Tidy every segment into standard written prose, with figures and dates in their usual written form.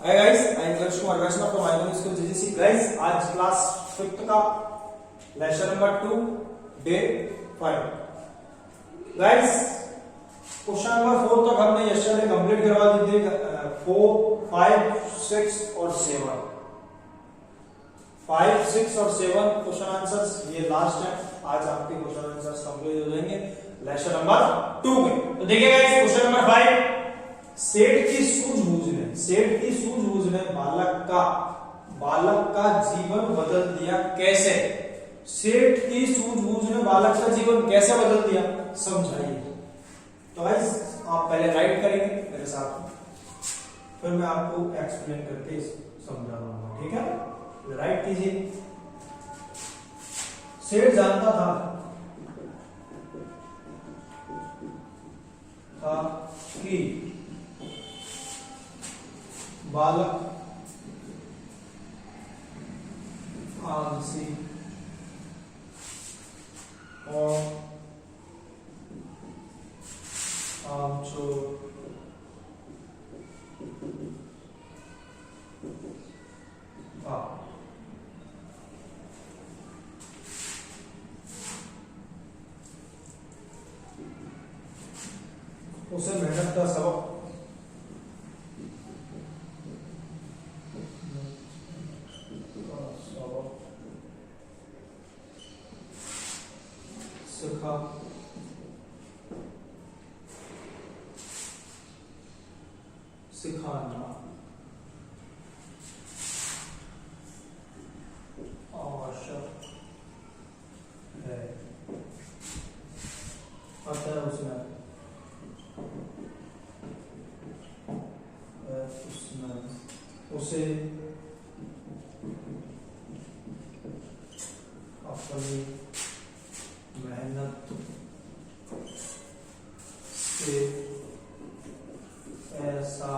Hi guys, I am Lakshya Kumar Vaishnav from Icon school GGC. Guys, आज class 5th का lecture number 2 day 5। Guys, question number 4 तक हमने yesterday complete करवा दी थी। 4, 5, 6 और 7। 5, 6 और 7 क्वेश्चन आंसर्स ये लास्ट है। आज आपके क्वेश्चन आंसर्स कंप्लीट हो जाएंगे लेक्चर नंबर 2 में। तो देखिए गाइस, क्वेश्चन नंबर 5, सेठ की सूझबूझ ने बालक का जीवन बदल दिया कैसे? सेठ की सूझबूझ ने बालक का जीवन कैसे बदल दिया, समझाइए। तो गाइस, आप पहले राइट करेंगे मेरे साथ, फिर मैं आपको एक्सप्लेन करके समझाऊंगा, ठीक है? राइट कीजिए। सेठ जानता था कि बालक आलसी और कामचोर था। उसे मेहनत का सबक सिखाना आवश्यक है। अतः उसने उसे अपनी मेहनत से ऐसा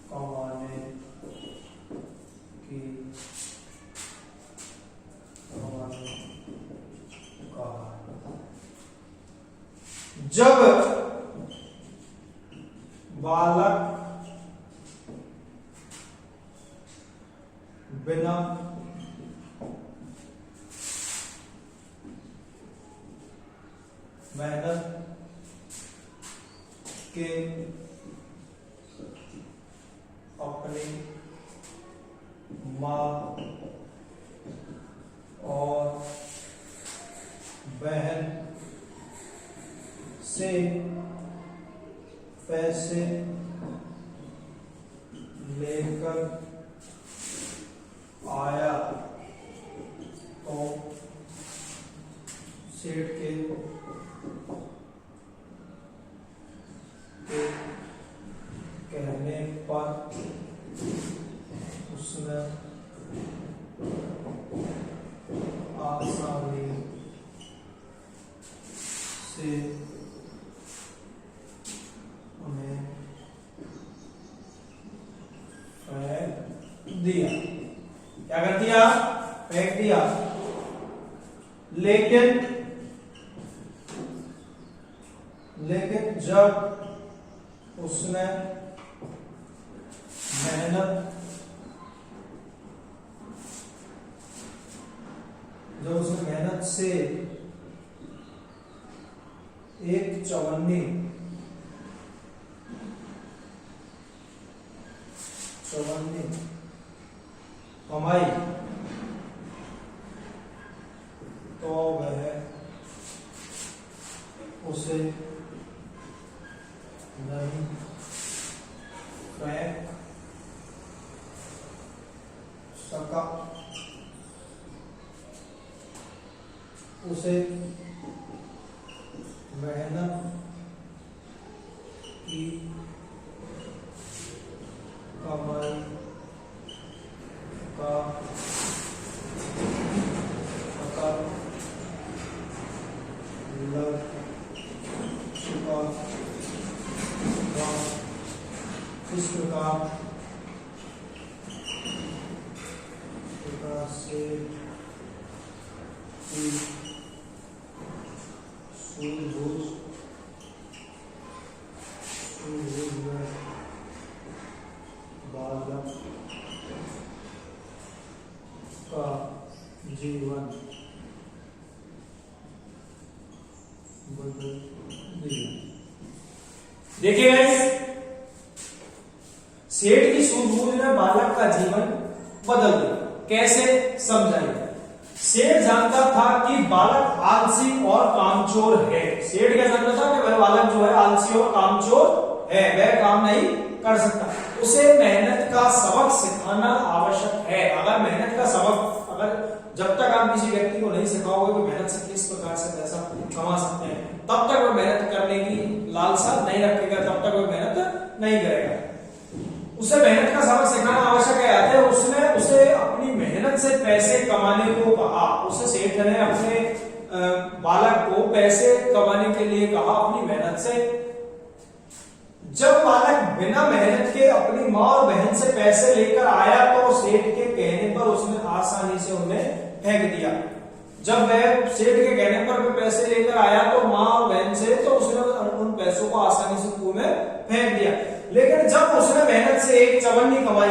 कमाने कहा। जब बालक बिना मेहनत के अपनी माँ और बहन से पैसे लेकर आया तो सेठ के कहने पर उसने आसानी से उन्हें फेंक दिया। क्या कर दिया? फेंक दिया। लेकिन जब उसने मेहनत से एक चवन्नी कमाई तो वह उसे नहीं फेंक सका। उसे मेहनत की कमाई का पता लग चुका था। इस प्रकार से सूझबूझ देखिए गाइस, सेठ की सूझबूझ ने बालक का जीवन बदल दिया। कैसे, समझाइए। सेठ जानता था कि बालक आलसी और कामचोर है। सेठ क्या जानता था कि वह बालक जो है आलसी और कामचोर है, वह काम नहीं कर सकता। उसे मेहनत का सबक सिखाना आवश्यक है। अगर मेहनत का सबक, अगर जब तक आप किसी व्यक्ति को नहीं सिखाओगे कि मेहनत से किस प्रकार से पैसा कमा सकते हैं, तब तक वह मेहनत करने की लालसा नहीं रखेगा, तब तक वह मेहनत नहीं करेगा। उसे मेहनत का सबक सिखाना आवश्यक है। उसने उसे अपनी मेहनत से पैसे कमाने को कहा। उसे सेठ ने अपने बालक को पैसे कमाने के लिए कहा अपनी मेहनत से। जब बालक बिना मेहनत के अपनी माँ और बहन से पैसे लेकर आया तो सेठ के कहने पर उसने आसानी से उन्हें फेंक दिया। जब वह सेठ के कहने पर पैसे लेकर आया तो माँ और बहन से, तो उसने उन पैसों को आसानी से कुएं में फेंक दिया। लेकिन जब उसने मेहनत से एक चवन्नी कमाई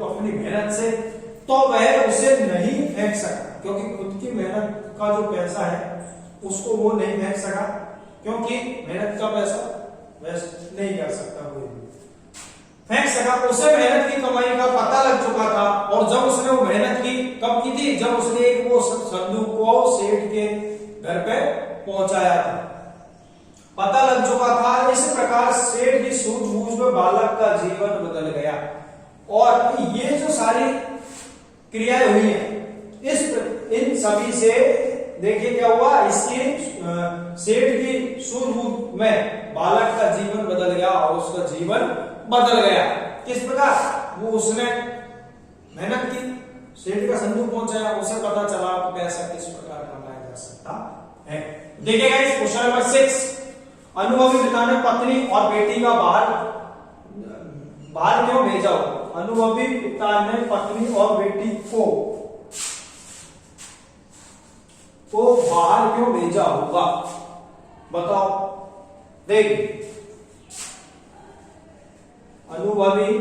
अपनी मेहनत से, तो वह उसे नहीं फेंक सका, क्योंकि खुद की मेहनत का जो पैसा है उसको वो नहीं फेंक सका, क्योंकि मेहनत का पैसा वेस्ट नहीं कर सकता कोई भी, फेंक सका। उसे मेहनत की कमाई का पता लग चुका था। और जब उसने वो मेहनत की, कब की थी? जब उसने एक वो संदूक को सेठ के घर पे पहुंचाया था, पता लग चुका था। इस प्रकार सेठ की सूझबूझ में बालक का जीवन बदल गया। और ये जो सारी क्रियाएं हुई हैं, इन सभी से देखिए क्या हुआ, इसकी सेठ की सूझबूझ में बालक का जीवन बदल गया और उसका जीवन बदल गया। किस प्रकार? वो उसने मेहनत की, सेठ का संदूक पहुंचाया, उसे पता चला पैसा किस प्रकार कमाया जा सकता है। देखिए गाइस, क्वेश्चन नंबर 6, अनुभवी पिता ने पत्नी और बेटी का बाहर क्यों भेजा हो? अनुभवी पिता ने पत्नी और बेटी को बाहर क्यों भेजा होगा, बताओ। देखिए, अनुभवी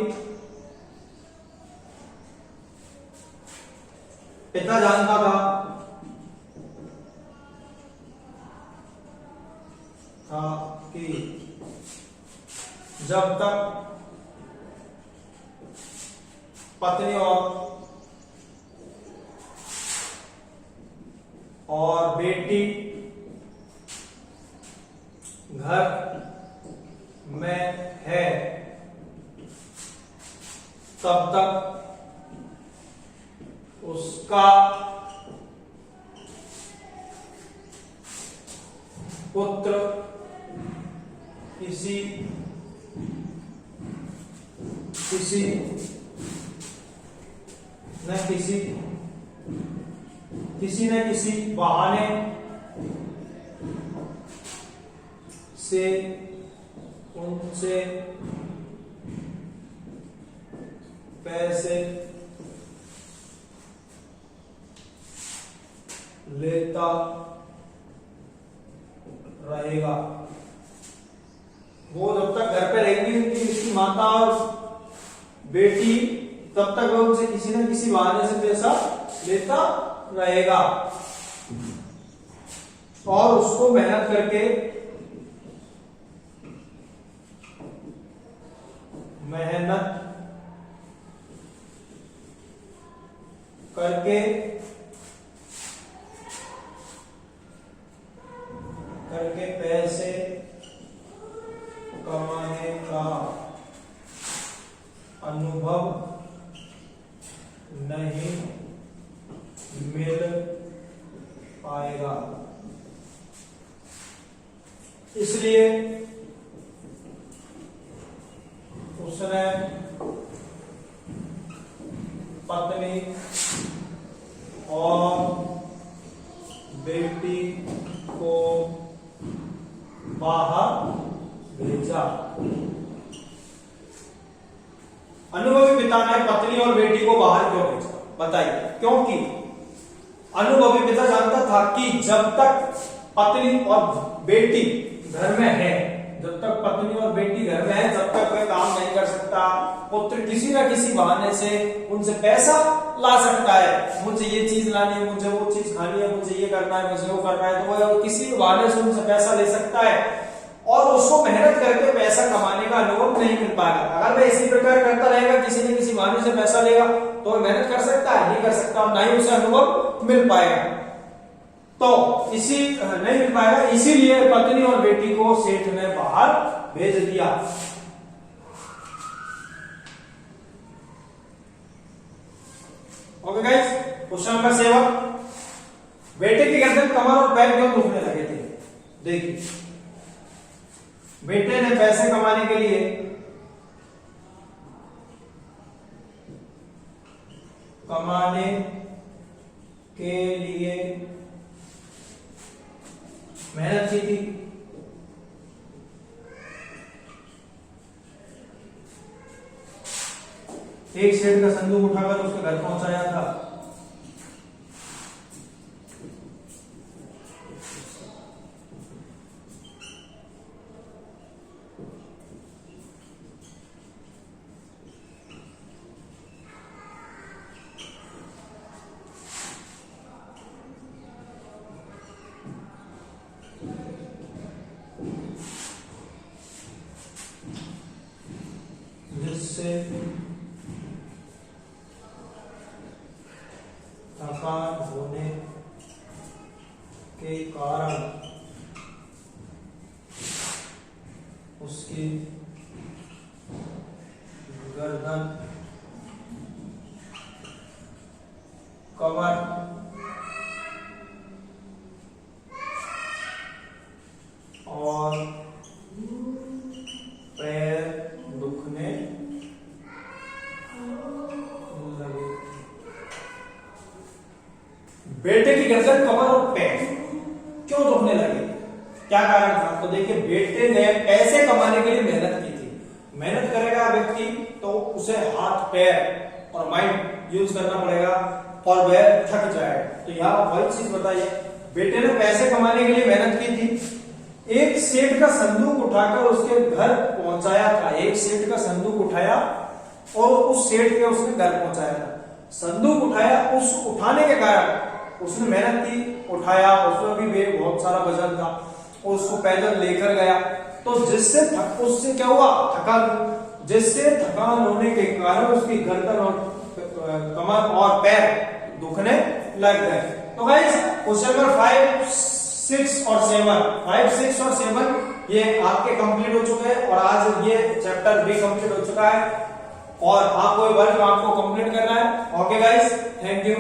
पिता जानता था कि जब तक पत्नी और बेटी घर में है, तब तक उसका पुत्र किसी न किसी बहाने से उनसे पैसे लेता रहेगा। वो जब तक घर पे रहेंगी उनकी इसकी माता और बेटी, तब तक वो उनसे किसी न किसी बहाने से पैसा लेता रहेगा और उसको मेहनत करके पैसे कमाने का अनुभव नहीं मिल पाएगा। इसलिए उसने पत्नी और बेटी को बाहर भेजा। अनुभवी पिता ने पत्नी और बेटी को बाहर क्यों भेजा, बताइए। क्योंकि अनुभवी पिता जानता था कि जब तक पत्नी और बेटी घर में है, जब तक पत्नी और बेटी घर में है, जब तक वह काम नहीं कर सकता। पुत्र किसी न किसी बहाने से उनसे पैसा ला सकता है। मुझे ये चीज लानी है, मुझे वो चीज खानी है, मुझे ये करना है, मुझे वो करना है, तो वह किसी भी बहाने से उनसे पैसा ले सकता है। और उसको मेहनत करके पैसा कमाने का अनुभव नहीं मिल पाएगा। अगर वह इसी प्रकार करता रहेगा, किसी न किसी बहाने से पैसा लेगा, तो वह मेहनत कर सकता है? नहीं कर सकता, और ना ही उसे अनुभव मिल पाएगा। तो इसी नहीं मिल पाएगा, इसीलिए पत्नी और बेटी को सेठ ने बाहर भेज दिया। ओके गाइस, क्वेश्चन नंबर 7, बेटे की गर्दन, कमर और पैर क्यों दुखने लगे थे? देखिए, बेटे ने पैसे कमाने के लिए मेहनत की थी। एक सेठ का संदूक उठाकर उसके घर पहुंचाया था। जिससे थकान होने के कारण उसकी गर्दन, कमर और पैर दुखने लगे। बेटे की गर्दन, कमर और पैर क्यों दुखने लगे? क्या कारण था? तो देखिए, बेटे ने पैसे कमाने के लिए मेहनत की थी। मेहनत करेगा व्यक्ति तो उसे हाथ, पैर और माइंड यूज करना पड़ेगा और वह थक जाएगा। तो यहाँ वही चीज बताइए, बेटे ने पैसे कमाने के लिए मेहनत की थी, एक सेठ का संदूक उठाकर उसके घर पहुंचाया था। एक सेठ का संदूक उठाया और उस सेठ के उसने घर पहुंचाया था। संदूक उठाया, उस उठाने के कारण उसने मेहनत की, उठाया, उसमें भी बहुत सारा वजन था, उसको पैदल लेकर गया, तो जिससे उससे क्या हुआ? थकान, जिससे थकान होने के कारण उसकी गर्दन और कमर और पैर दुखने लग गए। तो गाइस, क्वेश्चन नंबर 5, 6 और 7, 5, 6 और 7 ये आपके कंप्लीट हो चुके हैं, और आज ये चैप्टर भी कंप्लीट हो चुका है, और आपको वर्क आपको कंप्लीट करना है। Okay guys, thank you.